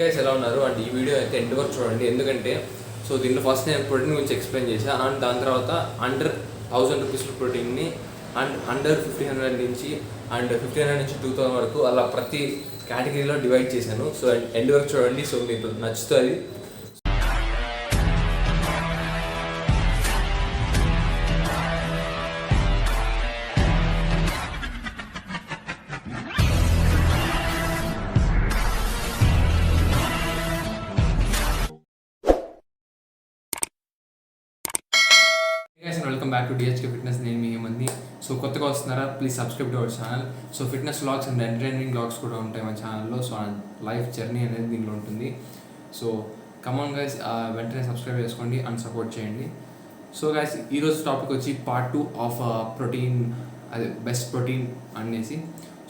Guys ఎలా ఉన్నారు and ఈ వీడియో అయితే ఎండ్ వరకు చూడండి. ఎందుకంటే దీంట్లో ఫస్ట్ నేను ప్రోటీన్ గురించి ఎక్స్ప్లెయిన్ చేశాను అండ్ దాని తర్వాత అండర్ 1000 రూపీస్ ప్రోటీన్ని అండ్ అండర్ 1500 నుంచి అండ్ 1500 నుంచి 2000 వరకు అలా ప్రతి కేటగిరీలో డివైడ్ చేశాను. సో ఎండ్ వరకు చూడండి. సో మీకు నచ్చుతుంది. Welcome back to డిహెచ్కే fitness. నేను మీ హేమంత్ని. సో కొత్తగా వస్తున్నారా, please subscribe to our channel. So fitness vlogs and entertaining vlogs కూడా ఉంటాయి మన ఛానల్లో. సో లైఫ్ జర్నీ అనేది దీనిలో ఉంటుంది. సో కమాన్ గైస్, వెంటనే సబ్స్క్రైబ్ చేసుకోండి అండ్ సపోర్ట్ చేయండి. సో గైస్, ఈరోజు టాపిక్ వచ్చి పార్ట్ 2 ఆఫ్ ప్రోటీన్, అదే బెస్ట్ ప్రోటీన్ అనేసి.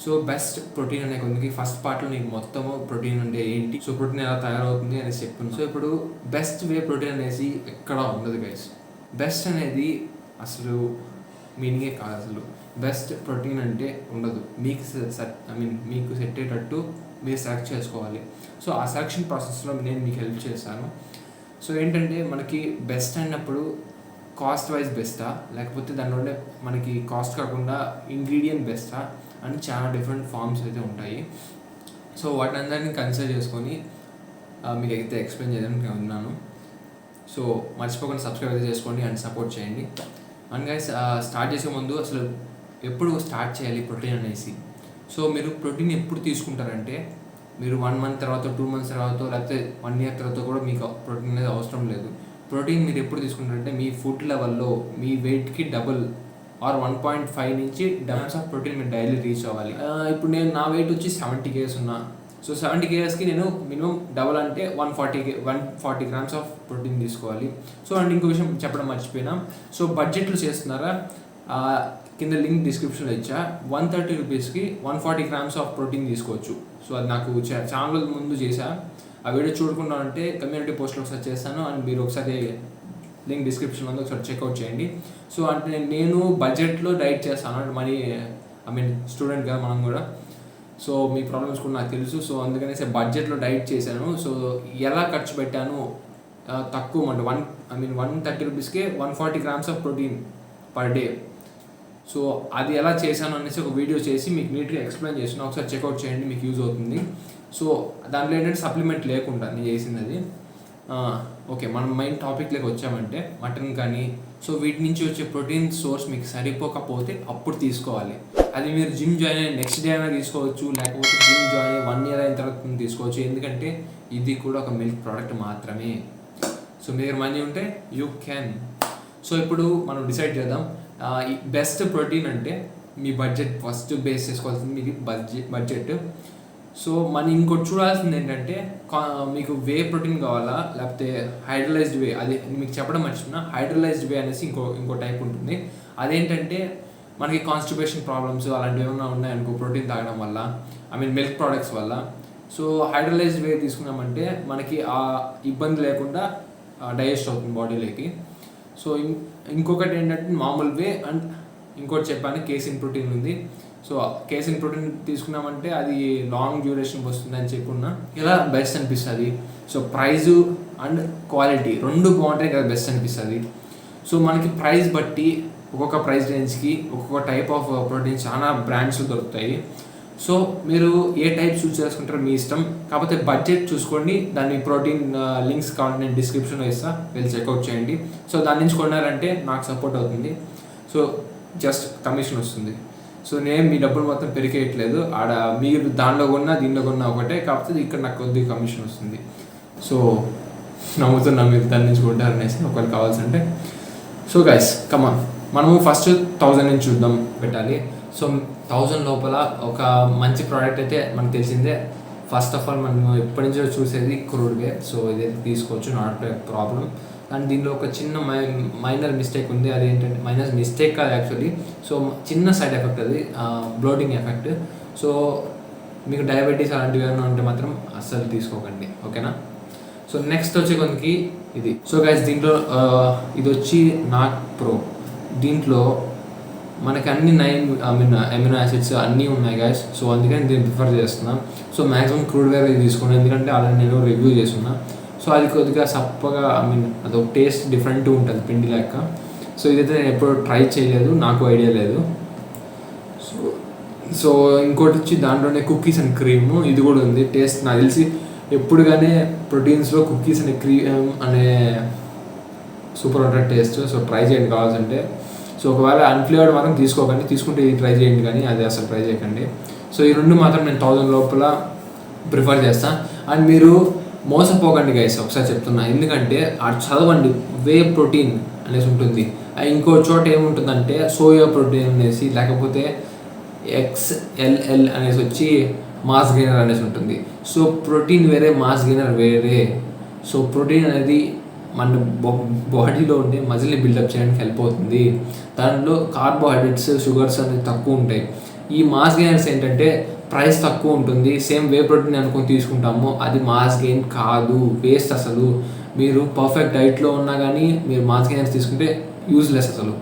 సో బెస్ట్ ప్రోటీన్ అనే కొందికి ఫస్ట్ పార్ట్లో నీకు మొత్తము ప్రోటీన్ అంటే ఏంటి, సో ప్రోటీన్ ఎలా తయారవుతుంది అనేసి చెప్తున్నాను. సో ఇప్పుడు బెస్ట్ వే ప్రోటీన్ అనేసి ఎక్కడ ఉండదు గైస్. బెస్ట్ అనేది అసలు మీనింగే కాదు. అసలు బెస్ట్ ప్రోటీన్ అంటే ఉండదు. మీకు మీకు సెట్ అయ్యేటట్టు మీరు సెలెక్ట్ చేసుకోవాలి. సో ఆ సెలెక్షన్ ప్రాసెస్లో నేను మీకు హెల్ప్ చేస్తాను. సో ఏంటంటే మనకి బెస్ట్ అయినప్పుడు కాస్ట్ వైజ్ బెస్టా, లేకపోతే దానిలోనే మనకి కాస్ట్ కాకుండా ఇంగ్రీడియంట్ బెస్టా అని చాలా డిఫరెంట్ ఫార్మ్స్ అయితే ఉంటాయి. సో వాటిని అందరినీ కన్సిడర్ చేసుకొని మీకు అయితే ఎక్స్ప్లెయిన్ చేయడానికి నేను ఉన్నాను. సో మర్చిపోకుండా సబ్స్క్రైబ్ అయితే చేసుకోండి అండ్ సపోర్ట్ చేయండి. అండ్ గైస్, స్టార్ట్ చేసే ముందు అసలు ఎప్పుడు స్టార్ట్ చేయాలి ప్రోటీన్ అనేసి. సో మీరు ప్రోటీన్ ఎప్పుడు తీసుకుంటారంటే, మీరు 1 మంత్ తర్వాత, 2 మంత్స్ తర్వాత, లేకపోతే 1 ఇయర్ తర్వాత కూడా మీకు ప్రోటీన్ అనేది అవసరం లేదు. ప్రోటీన్ మీరు ఎప్పుడు తీసుకుంటారంటే మీ ఫుడ్ లెవెల్లో మీ వెయిట్కి డబుల్ ఆర్ 1.5 నుంచి డబల్స్ ఆఫ్ ప్రోటీన్ మీరు డైలీ రీచ్ అవ్వాలి. ఇప్పుడు నా వెయిట్ వచ్చి 70 kgs ఉన్నా. సో 70 kgsకి నేను మినిమం డబల్ అంటే 140 grams ఆఫ్ ప్రోటీన్ తీసుకోవాలి. సో అండ్ ఇంకో విషయం చెప్పడం మర్చిపోయినా, సో బడ్జెట్లు చేస్తున్నారా, కింద లింక్ డిస్క్రిప్షన్లో ఇచ్చా. 130 రూపీస్కి 140 grams ఆఫ్ ప్రోటీన్ తీసుకోవచ్చు. సో అది నాకు చాలా రోజుల ముందు చేశా. ఆ వీడియో చూడకుండా అంటే కమ్యూనిటీ పోస్ట్లో ఒకసారి చేస్తాను అండ్ మీరు ఒకసారి లింక్ డిస్క్రిప్షన్లో ఉంది, ఒకసారి చెక్అవుట్ చేయండి. సో అంటే నేను బడ్జెట్లో డైట్ చేస్తాను. మనీ స్టూడెంట్గా మనం కూడా. సో మీ ప్రాబ్లమ్స్ కూడా నాకు తెలుసు. సో అందుకనేసి బడ్జెట్లో డైట్ చేశాను. సో ఎలా ఖర్చు పెట్టాను, తక్కువ అంటే 130 రూపీస్కే 140 grams of protein per day. So అది ఎలా చేశాను అనేసి ఒక వీడియో చేసి మీకు నీట్గా ఎక్స్ప్లెయిన్ చేసిన, ఒకసారి చెక్అవుట్ చేయండి, మీకు యూజ్ అవుతుంది. సో దాంట్లో ఏంటంటే సప్లిమెంట్ లేకుండా నేను చేసింది అది. ఓకే, మనం మెయిన్ టాపిక్లోకి వచ్చామంటే మటన్ కానీ, సో వీటి నుంచి వచ్చే ప్రోటీన్ సోర్స్ మీకు సరిపోకపోతే అప్పుడు తీసుకోవాలి. అది మీరు జిమ్ జాయిన్ అయిన నెక్స్ట్ డే అయినా తీసుకోవచ్చు, లేకపోతే జిమ్ జాయిన్ అయ్యి 1 year అయిన తర్వాత తీసుకోవచ్చు. ఎందుకంటే ఇది కూడా ఒక మిల్క్ ప్రోడక్ట్ మాత్రమే. సో మీరు మనీ ఉంటే యూ క్యాన్. సో ఇప్పుడు మనం డిసైడ్ చేద్దాం బెస్ట్ ప్రోటీన్ అంటే మీ బడ్జెట్ ఫస్ట్ బేస్ చేసుకోవాల్సింది మీది బడ్జెట్. సో మనం ఇంకోటి చూడాల్సింది ఏంటంటే మీకు వే ప్రోటీన్ కావాలా, లేకపోతే హైడ్రలైజ్డ్ వే. అది మీకు చెప్పడం మర్చిపోయినా, హైడ్రలైజ్డ్ వే అనేసి ఇంకో టైప్ ఉంటుంది. అదేంటంటే మనకి కాన్స్టిపేషన్ ప్రాబ్లమ్స్ అలాంటివి ఏమైనా ఉన్నాయనుకో ప్రోటీన్ తాగడం వల్ల, మిల్క్ ప్రోడక్ట్స్ వల్ల. సో హైడ్రలైజ్డ్ వే తీసుకున్నామంటే మనకి ఆ ఇబ్బంది లేకుండా డైజెస్ట్ అవుతుంది బాడీలోకి. సో ఇంకొకటి ఏంటంటే మామూలు వే అండ్ ఇంకోటి చెప్పాను కేసిన్ ప్రోటీన్ ఉంది. సో కేసిన్ ప్రోటీన్ తీసుకున్నామంటే అది లాంగ్ డ్యూరేషన్ వస్తుంది అని చెప్పున్నా. ఇలా బెస్ట్ అనిపిస్తుంది. సో ప్రైజు అండ్ క్వాలిటీ రెండు బాగుంటాయి కదా, బెస్ట్ అనిపిస్తుంది. సో మనకి ప్రైస్ బట్టి ఒక్కొక్క ప్రైస్ రేంజ్కి ఒక్కొక్క టైప్ ఆఫ్ ప్రోటీన్ చాలా బ్రాండ్స్ దొరుకుతాయి. సో మీరు ఏ టైప్ చూస్ చేసుకుంటారో మీ ఇష్టం. కాకపోతే బడ్జెట్ చూసుకోండి. దాని ప్రోటీన్ లింక్స్ కావాలి, నేను డిస్క్రిప్షన్లో ఇస్తాను, వెళ్ళి చెక్అవుట్ చేయండి. సో దాని నుంచి కొన్నారంటే నాకు సపోర్ట్ అవుతుంది. సో జస్ట్ కమిషన్ వస్తుంది. సో నేను మీ డబ్బులు మొత్తం పెరిగేయట్లేదు. ఆడ మీరు దానిలో కొన్నా దీనిలో కొన్నా ఒకటే, కాకపోతే ఇక్కడ నాకు కొద్దిగా కమిషన్ వస్తుంది. సో నమ్ముతున్నా మీరు దాని నుంచి కొంటారనేసి ఒకవేళ కావాల్సింటే. సో గైస్ కమాన్, మనము ఫస్ట్ 1000 నుంచి చూద్దాం పెట్టాలి. సో 1000 లోపల ఒక మంచి ప్రోడక్ట్ అయితే మనకు తెలిసిందే. ఫస్ట్ ఆఫ్ ఆల్ మనం ఎప్పటి నుంచో చూసేది క్రూడ్ వే. సో ఇదైతే తీసుకోవచ్చు, నాట్ ప్రాబ్లం. అండ్ దీనిలో ఒక చిన్న మైనర్ మిస్టేక్ ఉంది. అదేంటంటే మైనర్ మిస్టేక్ కాదు యాక్చువల్లీ. సో చిన్న సైడ్ ఎఫెక్ట్ అది, బ్లోటింగ్ ఎఫెక్ట్. సో మీకు డయాబెటీస్ అలాంటివి ఏమైనా ఉంటే మాత్రం అస్సలు తీసుకోకండి, ఓకేనా. సో నెక్స్ట్ వచ్చే కొందికి ఇది. సో గైస్, దీంట్లో ఇది వచ్చి నాక్ ప్రో. దీంట్లో మనకి అన్ని 9 అమినో యాసిడ్స్ అన్నీ ఉన్నాయి గైస్. సో అందుకని దీన్ని ప్రిఫర్ చేస్తున్నాం. సో మ్యాక్సిమం క్రూడ్ వేరే తీసుకోండి, ఎందుకంటే ఆల్రెడీ నేను రివ్యూ చేస్తున్నా. సో అది కొద్దిగా సప్పగా అదొక టేస్ట్ డిఫరెంట్ ఉంటుంది పిండి లెక్క. సో ఇదైతే నేను ఎప్పుడు ట్రై చేయలేదు, నాకు ఐడియా లేదు. సో ఇంకోటి వచ్చి దాంట్లోనే కుకీస్ అండ్ క్రీమ్, ఇది కూడా ఉంది. టేస్ట్ నాకు తెలిసి ఎప్పుడు కానీ ప్రోటీన్స్లో కుకీస్ అండ్ క్రీమ్ అనే సూపర్ ఉంటుంది టేస్ట్. సో ట్రై చేయండి కావాల్సింటే. సో ఒకవేళ అన్ఫ్లేవర్డ్ మాత్రం తీసుకోకండి, తీసుకుంటే ఇది ట్రై చేయండి, కానీ అది అసలు ట్రై చేయకండి. సో ఈ రెండు మాత్రం నేను 1000 లోపల ప్రిఫర్ చేస్తాను. అండ్ మీరు మోసపోకండి గైస్, ఒకసారి చెప్తున్నా, ఎందుకంటే అది చదవండి. వే ప్రోటీన్ అనేసి ఉంటుంది, ఇంకో చోట ఏముంటుందంటే సోయా ప్రోటీన్ అనేసి, లేకపోతే XLL అనేసి వచ్చి మాస్ గెయినర్ అనేసి ఉంటుంది. సో ప్రోటీన్ వేరే, మాస్ గెయినర్ వేరే. సో ప్రోటీన్ అనేది మన బాడీలో ఉండే మజిల్ని బిల్డప్ చేయడానికి హెల్ప్ అవుతుంది. దాంట్లో కార్బోహైడ్రేట్స్, షుగర్స్ అనేది తక్కువ ఉంటాయి. ఈ మాస్ గెయినర్స్ ఏంటంటే ప్రైస్ తక్కువ ఉంటుంది. సేమ్ వే ప్రోటీన్ అనుకుని తీసుకుంటాము, అది మాస్ గెయిన్ కాదు, వేస్ట్ అసలు. మీరు పర్ఫెక్ట్ డైట్లో ఉన్నా కానీ మీరు మాస్ గెయినర్స్ తీసుకుంటే యూజ్లెస్ అసలు.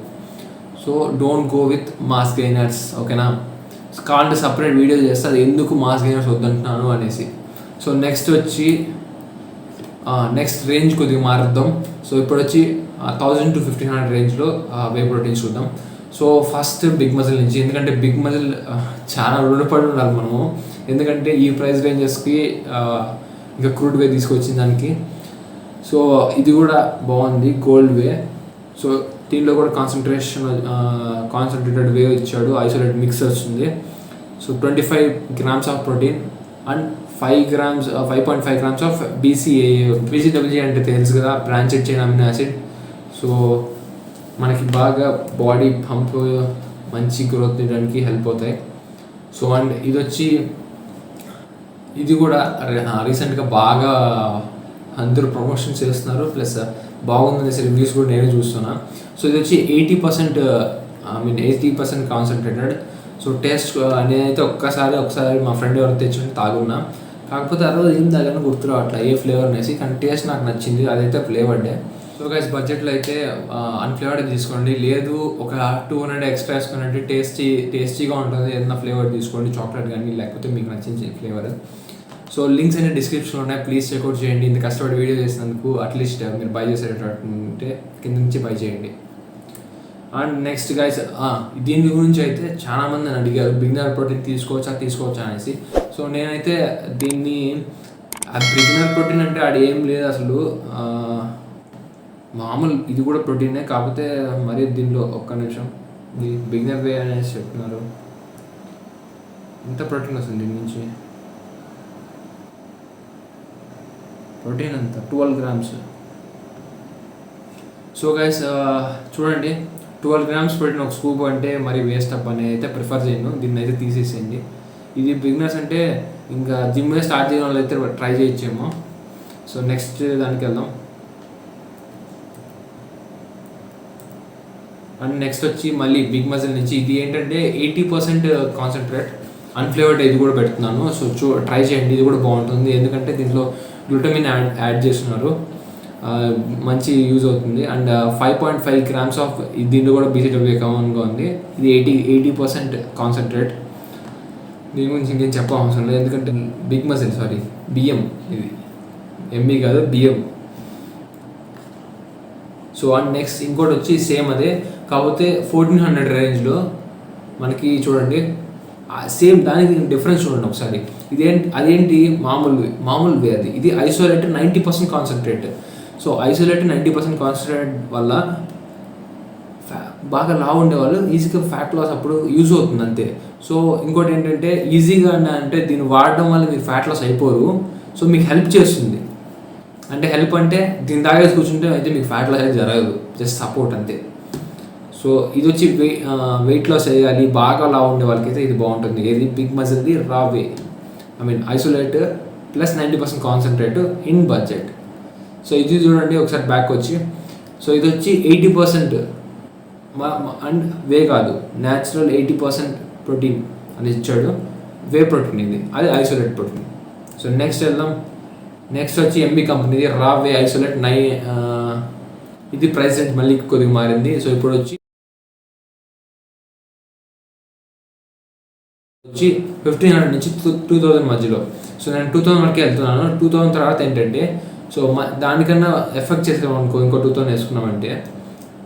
So don't go with mass gainers, ఓకేనా? కావాలంటే సపరేట్ వీడియో చేస్తే అది ఎందుకు మాస్ గెయినర్స్ వద్దంటున్నాను అనేసి. సో నెక్స్ట్ రేంజ్ కొద్దిగా మారుద్దాం. సో ఇప్పుడు వచ్చి 1000 to 1500 రేంజ్లో వే ప్రోటీన్ చూద్దాం. సో ఫస్ట్ బిగ్ మజిల్ నుంచి, ఎందుకంటే బిగ్ మజిల్ చాలా రుణపడి ఉండాలి మనము, ఎందుకంటే ఈ ప్రైస్ రేంజెస్కి ఇంకా క్రూడ్ వే తీసుకొచ్చిన దానికి. సో ఇది కూడా బాగుంది, గోల్డ్ వే. సో దీంట్లో కూడా కాన్సన్ట్రేటెడ్ వే ఇచ్చాడు, ఐసోలేట్ మిక్స్ వస్తుంది. So 25 grams of protein and 5.5 grams of BCWG అంటే తెలుసు కదా, branched chain amino acid. So మనకి బాగా బాడీ పంప్, మంచి గ్రోత్ చేయడానికి హెల్ప్ అవుతాయి. సో అండ్ ఇది కూడా రీసెంట్గా బాగా అందరూ ప్రమోషన్స్ చేస్తున్నారు, ప్లస్ బాగుందనేసి రివ్యూస్ కూడా నేను చూస్తున్నా. సో ఇది వచ్చి 80% కాన్సన్ట్రేటెడ్. సో టేస్ట్ నేనైతే ఒకసారి మా ఫ్రెండ్ ఎవరు తెచ్చుకుంటే తాగున్నా, కాకపోతే ఆ రోజు ఏం తాగానో గుర్తురా అట్లా ఏ ఫ్లేవర్ అనేసి, కానీ టేస్ట్ నాకు నచ్చింది, అదైతే ఫ్లేవర్డే. సో గైస్ బడ్జెట్లో అయితే అన్ఫ్లేవర్డ్ తీసుకోండి, లేదు ఒక 200 ఎక్స్ట్రా వేసుకున్నట్టు టేస్టీగా ఉంటుంది ఏదైనా ఫ్లేవర్ తీసుకోండి, చాక్లెట్ కానీ లేకపోతే మీకు నచ్చింది ఫ్లేవర్. సో లింక్స్ అనే డిస్క్రిప్షన్లో ఉన్నాయి, ప్లీజ్ చెక్అవుట్ చేయండి. ఇంత కష్టపడి వీడియో చేసినందుకు అట్లీస్ట్ మీరు బై చేసేటట్టుంటే కింద నుంచి బై చేయండి. అండ్ నెక్స్ట్ గైస్ దీని గురించి అయితే చాలామంది నన్ను అడిగారు, బిగినర్ ప్రోటీన్ తీసుకోవచ్చా అనేసి. సో నేనైతే దీన్ని బిగినర్ ప్రోటీన్ అంటే అది ఏం లేదు అసలు, మామూలు ఇది కూడా ప్రోటీనే, కాకపోతే మరి దీనిలో ఒక్క నిమిషం బిగినర్ వే అనేసి చెప్తున్నారు. ఎంత ప్రోటీన్ వస్తుంది దీని నుంచి? ప్రోటీన్ అంత 12 grams. సో గైస్ చూడండి, 12 grams ప్రోటీన్ ఒక స్కూప్ అంటే మరి వేస్ట్ అప్ అని అయితే ప్రిఫర్ చేయను, దీన్ని అయితే తీసేసేయండి. ఇది బిగినర్స్ అంటే ఇంకా జిమ్ స్టార్ట్ చేయడం వాళ్ళు అయితే ట్రై చేయొచ్చేమో. సో నెక్స్ట్ దానికి వెళ్దాం. అండ్ నెక్స్ట్ వచ్చి మళ్ళీ బిగ్ మజిల్ నుంచి, ఇది ఏంటంటే 80% కాన్సన్ట్రేట్, అన్ఫ్లేవర్డ్ ఇది కూడా పెడుతున్నాను. సో ట్రై చేయండి, ఇది కూడా బాగుంటుంది, ఎందుకంటే దీంట్లో గ్లూటమిన్ యాడ్ చేస్తున్నారు, మంచి యూజ్ అవుతుంది. అండ్ 5.5 grams ఆఫ్ దీంట్లో కూడా BCAA కామన్గా ఉంది. ఇది 80% కాన్సన్ట్రేట్. దీని గురించి ఇంకేం చెప్పవసరం లేదు, ఎందుకంటే బిగ్ మజిల్ బియ్యం, ఇది ఎంబీ కాదు బియ్యం. సో అండ్ నెక్స్ట్ ఇంకోటి వచ్చి సేమ్ అదే, కాకపోతే 1400 రేంజ్లో మనకి చూడండి, సేమ్ దానికి డిఫరెన్స్ చూడండి ఒకసారి. అదేంటి మామూలు వే, ఇది isolated 90% concentrate. So isolated 90% concentrate వల్ల బాగా లావు ఉండేవాళ్ళు ఈజీగా ఫ్యాట్ లాస్ అప్పుడు యూజ్ అవుతుంది అంతే. సో ఇంకోటి ఏంటంటే ఈజీగా అంటే దీన్ని వాడడం వల్ల మీరు ఫ్యాట్ లాస్ అయిపోరు, సో మీకు హెల్ప్ చేస్తుంది. అంటే హెల్ప్ అంటే దీని తాగేసి కూర్చుంటే అయితే మీకు ఫ్యాట్ లాస్ అయితే జరగదు, జస్ట్ సపోర్ట్ అంతే. సో ఇది వచ్చి వెయిట్ లాస్ చేయాలి, బాగా లావు ఉండే వాళ్ళకైతే ఇది బాగుంటుంది. ఇది బిగ్ మజిల్ది raw whey, isolate plus 90% concentrate in budget. So ఇది చూడండి ఒకసారి బ్యాక్ వచ్చి, సో ఇది వచ్చి 80% అండ్ వే కాదు, న్యాచురల్ 80% ప్రోటీన్ అని ఇచ్చాడు. వే ప్రోటీన్ ఇది, అది ఐసోలేట్ ప్రోటీన్. సో నెక్స్ట్ వెళ్దాం. నెక్స్ట్ వచ్చి ఎంబీ కంపెనీది రా వే ఐసోలేట్ ఇది ప్రైస్ రేంజ్ మళ్ళీ కొద్దిగా మారింది. సో ఇప్పుడు వచ్చి వచ్చి 1500 నుంచి 2000 మధ్యలో. సో నేను 2000 వరకే వెళ్తున్నాను. 2000 తర్వాత ఏంటంటే సో దానికన్నా ఎఫెక్ట్ చేసామనుకో ఇంకో 2000 వేసుకున్నామంటే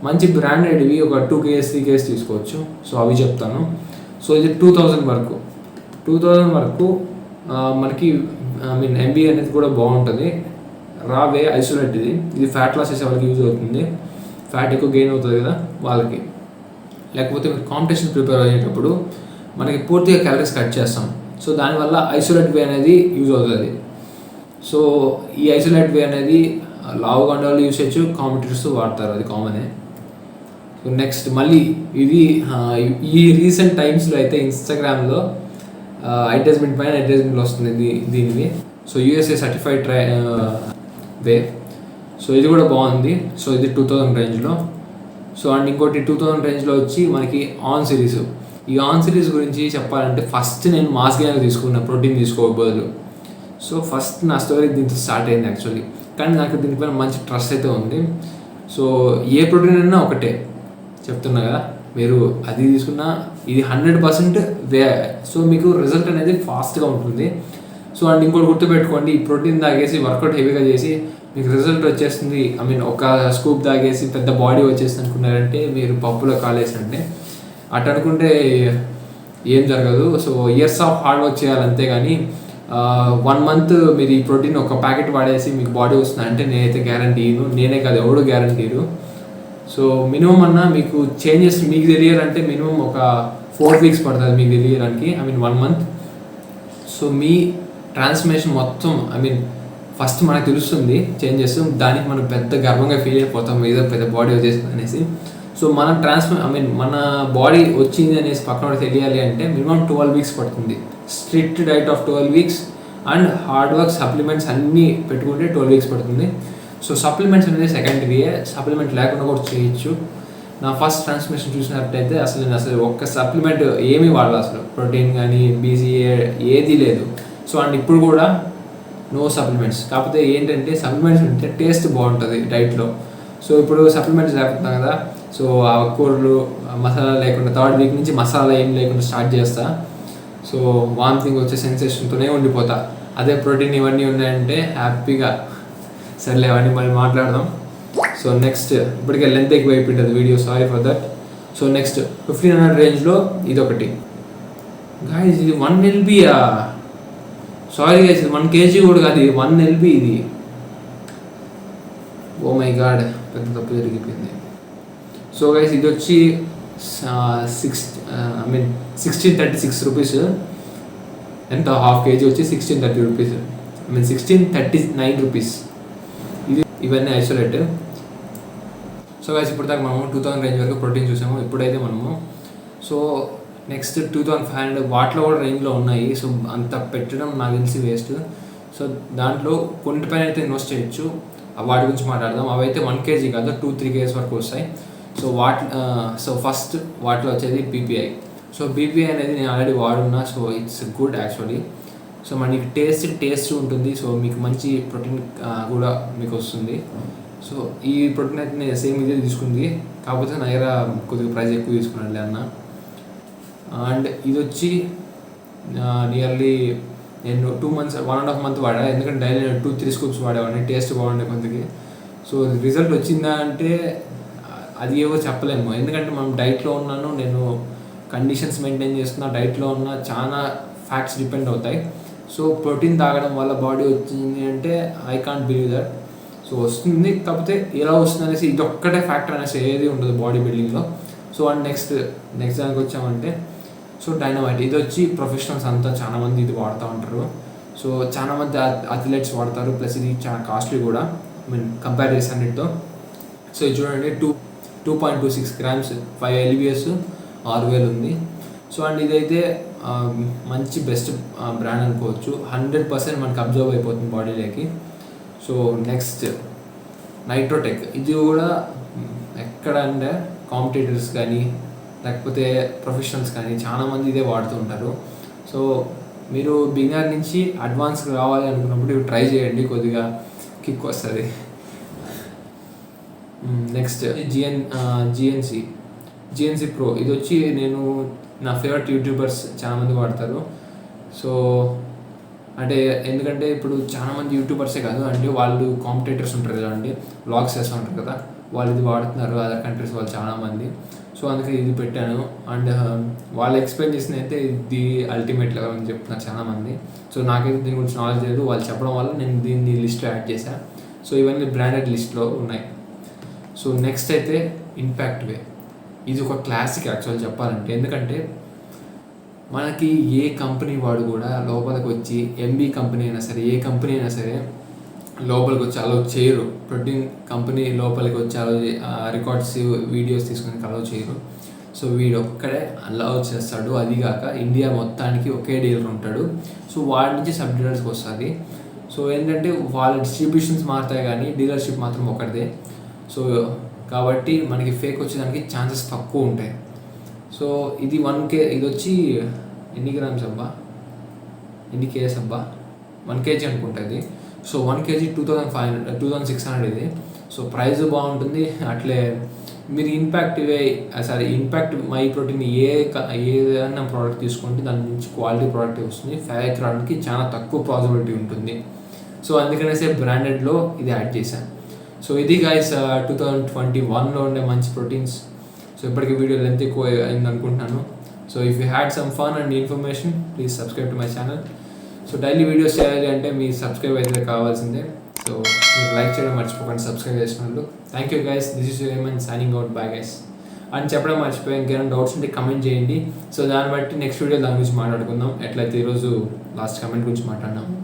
మంచి బ్రాండెడ్వి ఒక 2Ks 3Ks తీసుకోవచ్చు. సో అవి చెప్తాను. సో ఇది 2000 వరకు 2000 వరకు మనకి ఎంబీ అనేది కూడా బాగుంటుంది. రావే ఐసోలేట్ ఇది ఫ్యాట్ లాస్ చేసే వాళ్ళకి యూజ్ అవుతుంది. ఫ్యాట్ ఎక్కువ గెయిన్ అవుతుంది కదా వాళ్ళకి. లేకపోతే మీరు కాంపిటీషన్ ప్రిపేర్ అయ్యేటప్పుడు మనకి పూర్తిగా క్యాలరీస్ కట్ చేస్తాం. సో దానివల్ల ఐసోలేట్ వే అనేది యూజ్ అవుతుంది. సో ఈ ఐసోలేట్ వే అనేది లావుగా ఉండే వాళ్ళు యూజ్ చేయొచ్చు, కాంపిటీటర్స్ వాడతారు, అది కామనే. సో నెక్స్ట్ మళ్ళీ ఇది ఈ రీసెంట్ టైమ్స్లో అయితే ఇన్స్టాగ్రామ్లో అడ్వర్టైజ్మెంట్ పైన అడ్వర్టైజ్మెంట్ వస్తుంది దీనివి. సో యూఎస్ఏ సర్టిఫైడ్ వే. సో ఇది కూడా బాగుంది. సో ఇది 2000 రేంజ్లో. సో అండ్ ఇంకోటి 2000 రేంజ్లో వచ్చి మనకి ఆన్ సిరీస్. ఈ ఆన్ సిరీస్ గురించి చెప్పాలంటే ఫస్ట్ నేను మాస్ గెయినర్ తీసుకున్నా ప్రోటీన్ తీసుకోబోదు. సో ఫస్ట్ నా స్టోరీ దీంతో స్టార్ట్ అయింది యాక్చువల్లీ. కానీ నాకు దీనిపైన మంచి ట్రస్ట్ అయితే ఉంది. సో ఏ ప్రోటీన్ అయినా ఒకటే చెప్తున్నా కదా, మీరు అది తీసుకున్నా ఇది 100% వే. సో మీకు రిజల్ట్ అనేది ఫాస్ట్గా ఉంటుంది. సో అండ్ ఇంకోటి గుర్తుపెట్టుకోండి, ఈ ప్రోటీన్ తాగేసి వర్కౌట్ హెవీగా చేసి మీకు రిజల్ట్ వచ్చేస్తుంది, ఒక స్కూప్ తాగేసి పెద్ద బాడీ వచ్చేస్తుంది అనుకున్నారంటే మీరు పప్పులో కాలేసంటే అటు అనుకుంటే ఏం జరగదు. So years of hard work చేయాలి అంతేగాని 1 month మీరు ఈ ప్రోటీన్ ఒక ప్యాకెట్ వాడేసి మీకు బాడీ వస్తుంది అంటే నేనైతే గ్యారంటీ ఇవ్వను. నేనే కాదు ఎవడు గ్యారంటీ ఇవ్వరు. సో మినిమం అన్నా మీకు చేంజెస్ మీకు తెలియాలంటే మినిమం ఒక 4 weeks పడుతుంది మీకు తెలియడానికి, 1 month. సో మీ ట్రాన్స్ఫర్మేషన్ మొత్తం ఫస్ట్ మనకు తెలుస్తుంది చేంజెస్. దానికి మనం పెద్ద గర్వంగా ఫీల్ అయిపోతాం ఏదో పెద్ద బాడీ వచ్చేస్తుంది అనేసి. సో మన మన బాడీ వచ్చింది అనేసి పక్కన తెలియాలి అంటే మినిమం 12 weeks పడుతుంది. Strict diet of 12 weeks and hard work supplements అన్నీ పెట్టుకుంటే 12 weeks పడుతుంది. సో సప్లిమెంట్స్ అనేది సెకండరీయే, సప్లిమెంట్ లేకుండా కూడా చేయొచ్చు. నా ఫస్ట్ ట్రాన్స్ఫర్మేషన్ చూసినట్టయితే అసలు ఒక్క సప్లిమెంట్ ఏమీ వాడాలి, అసలు ప్రోటీన్ కానీ బీసీఏ ఏది లేదు. సో అండ్ ఇప్పుడు కూడా నో సప్లిమెంట్స్. కాకపోతే ఏంటంటే సప్లిమెంట్స్ ఉంటే టేస్ట్ బాగుంటుంది డైట్లో. సో ఇప్పుడు సప్లిమెంట్స్ లేకపోతున్నాం కదా, సో ఆ కూరలు మసాలా లేకుండా 3rd week నుంచి మసాలా ఏం లేకుండా స్టార్ట్ చేస్తా. సో వామిటింగ్ వచ్చే సెన్సేషన్తోనే ఉండిపోతా. అదే ప్రోటీన్ ఇవన్నీ ఉన్నాయంటే హ్యాపీగా సర్లే అవన్నీ మళ్ళీ మాట్లాడదాం. సో నెక్స్ట్ ఇప్పటికే లెంత్ ఎక్కువ అయిపోయింటుంది video, sorry for that. So next 1500 రేంజ్లో ఇదొకటి గాయ్స్. ఇది 1 LB, సారీ గైస్, 1 kg కూడా కాదు, 1 LB ఇది. ఓ మై గాడ్, పెద్ద తప్పు జరిగిపోయింది. సో గైస్ ఇది వచ్చి 1636 రూపీస్. ఎంత ½ kg వచ్చి 1630 రూపీస్, 1639 రూపీస్. ఇవన్నీ ఐసోలేట్. సో గైస్ ఇప్పుడు దాకా మనము 2000 రేంజ్ వరకు ప్రోటీన్ చూసాము. ఇప్పుడైతే మనము సో నెక్స్ట్ 2500 వాటిలో కూడా రేంజ్లో ఉన్నాయి. సో అంత పెట్టడం నాకు తెలిసి వేస్ట్. సో దాంట్లో కొన్నిపైన అయితే ఇన్వెస్ట్ చేయొచ్చు. వాటి గురించి మాట్లాడదాం. అవి అయితే 1 kg కాదు, 2-3 kgs వరకు వస్తాయి. సో ఫస్ట్ వాటిలో వచ్చేది బీపీఐ. సో బీపీఐ అనేది నేను ఆల్రెడీ వాడున్నా. So it's good actually. So మనకి టేస్ట్ ఉంటుంది. సో మీకు మంచి ప్రోటీన్ కూడా మీకు వస్తుంది. సో ఈ ప్రోటీన్ అయితే నేను సేమ్ ఇదే తీసుకుంది, కాకపోతే నా దగ్గర కొద్దిగా ప్రైస్ ఎక్కువ తీసుకున్నాడులే అన్న. అండ్ ఇది వచ్చి నియర్లీ నేను 2 months 1.5 month వాడా. ఎందుకంటే డైలీ 2-3 scoops వాడేవాడిని. టేస్ట్ బాగుండే కొంతకి. సో రిజల్ట్ వచ్చిందా అంటే అది ఏవో చెప్పలేము. ఎందుకంటే మనం డైట్లో ఉన్నాను, నేను కండిషన్స్ మెయింటైన్ చేస్తున్నా, డైట్లో ఉన్న చాలా ఫ్యాక్ట్స్ డిపెండ్ అవుతాయి. సో ప్రోటీన్ తాగడం వల్ల బాడీ వచ్చింది అంటే I can't believe that. So వస్తుంది, కాకపోతే ఎలా వస్తుంది అనేసి ఇది ఒక్కటే ఫ్యాక్టర్ అనేసి ఏది ఉండదు బాడీ బిల్డింగ్లో. సో అండ్ నెక్స్ట్ దానికి వచ్చామంటే సో డైనమైట్. ఇది వచ్చి ప్రొఫెషనల్స్ అంతా చాలామంది ఇది వాడుతూ ఉంటారు. సో చాలామంది అథ్లెట్స్ వాడతారు. ప్లస్ ఇది చాలా కాస్ట్లీ కూడా కంపేర్ చేసి అన్నిటితో. సో ఇది చూడండి 2.26 grams 5 lbs 6000 ఉంది. సో అండ్ ఇదైతే మంచి బెస్ట్ బ్రాండ్ అనుకోవచ్చు. 100% మనకి అబ్జర్వ్ అయిపోతుంది బాడీలోకి. So next Nitrotech. ఇది కూడా ఎక్కడ అంటే కాంపిటేటర్స్ కానీ లేకపోతే ప్రొఫెషనల్స్ కానీ చాలామంది ఇదే వాడుతూ ఉంటారు. సో మీరు బిగినర్ నుంచి అడ్వాన్స్కి రావాలి అనుకున్నప్పుడు ఇవి ట్రై చేయండి, కొద్దిగా కిక్ వస్తుంది. Next GNC pro. ఇది వచ్చి నేను నా ఫేవరెట్ యూట్యూబర్స్ చాలామంది వాడతారు. సో అంటే ఎందుకంటే ఇప్పుడు చాలామంది యూట్యూబర్సే కాదు అంటే వాళ్ళు కాంపిటేటర్స్ ఉంటారు కదా అండి, వ్లాగ్స్ చేస్తూ ఉంటారు కదా, వాళ్ళు ఇది వాడుతున్నారు అదర్ కంట్రీస్ వాళ్ళు చాలామంది. సో అందుకే ఇది పెట్టాను. అండ్ వాళ్ళు ఎక్స్ప్లెయిన్ చేసిన అయితే ఇది అల్టిమేట్ లెవెల్ అని చెప్తున్నారు చాలామంది. సో నాకైతే దీని గురించి నాలెడ్జ్ లేదు, వాళ్ళు చెప్పడం వల్ల నేను దీన్ని లిస్ట్లో యాడ్ చేశాను. సో ఇవన్నీ బ్రాండెడ్ లిస్ట్లో ఉన్నాయి. సో నెక్స్ట్ అయితే ఇంపాక్ట్ వే. ఇది ఒక క్లాసిక్ యాక్చువల్ చెప్పాలంటే, ఎందుకంటే మనకి ఏ కంపెనీ వాడు కూడా లోపలికి వచ్చి ఎంబీ కంపెనీ అయినా సరే ఏ కంపెనీ అయినా సరే లోపలికి వచ్చి అలౌ చేయరు. ప్రోటీన్ కంపెనీ లోపలికి వచ్చి అలౌ రికార్డ్స్ వీడియోస్ తీసుకుని అలౌ చేయరు. సో వీడు ఒక్కడే అలౌ చేస్తాడు. అదిగాక ఇండియా మొత్తానికి ఒకే డీలర్ ఉంటాడు. సో వాడి నుంచి సబ్ డీలర్స్కి వస్తుంది. సో ఏంటంటే వాళ్ళ డిస్ట్రిబ్యూషన్స్ మారుతాయి కానీ డీలర్షిప్ మాత్రం ఒకటిదే. సో కాబట్టి మనకి ఫేక్ వచ్చేదానికి ఛాన్సెస్ తక్కువ ఉంటాయి. సో ఇది 1K, ఇది వచ్చి ఎన్ని గ్రామ్స్ అబ్బా, ఎన్ని కేజీస్ అబ్బా, 1 kg అనుకుంటా ఇది. సో 1 kg 2500 ఇది. సో ప్రైస్ బాగుంటుంది. అట్లే మీరు ఇంపాక్ట్ మై ప్రోటీన్ ఏదైనా ప్రోడక్ట్ తీసుకోండి, దాని నుంచి క్వాలిటీ ప్రోడక్ట్ వస్తుంది. ఫేక్ రావడానికి చాలా తక్కువ పాసిబిలిటీ ఉంటుంది. సో అందుకనేసే బ్రాండెడ్లో ఇది యాడ్ చేశాను. సో ఇది గైస్ 2021లో ఉండే మంచి ప్రోటీన్స్. సో ఇప్పటికీ వీడియో లెంత్ ఎక్కువ అయింది అనుకుంటున్నాను. So if you had some fun and information please subscribe to my channel. So daily videos చేయాలి అంటే మీ సబ్స్క్రైబ్ అయితే కావాల్సిందే. సో మీరు లైక్ చేయడం మర్చిపోకండి సబ్స్క్రైబ్ చేసినట్లు. Thank you guys, this is your signing out, bye guys. అని చెప్పడం మర్చిపోయి ఇంకేమైనా డౌట్స్ ఉంటే కమెంట్ చేయండి. సో దాన్ని బట్టి నెక్స్ట్ వీడియో దాని గురించి మాట్లాడుకుందాం. ఎట్లయితే ఈరోజు లాస్ట్ కమెంట్ గురించి మాట్లాడినాము.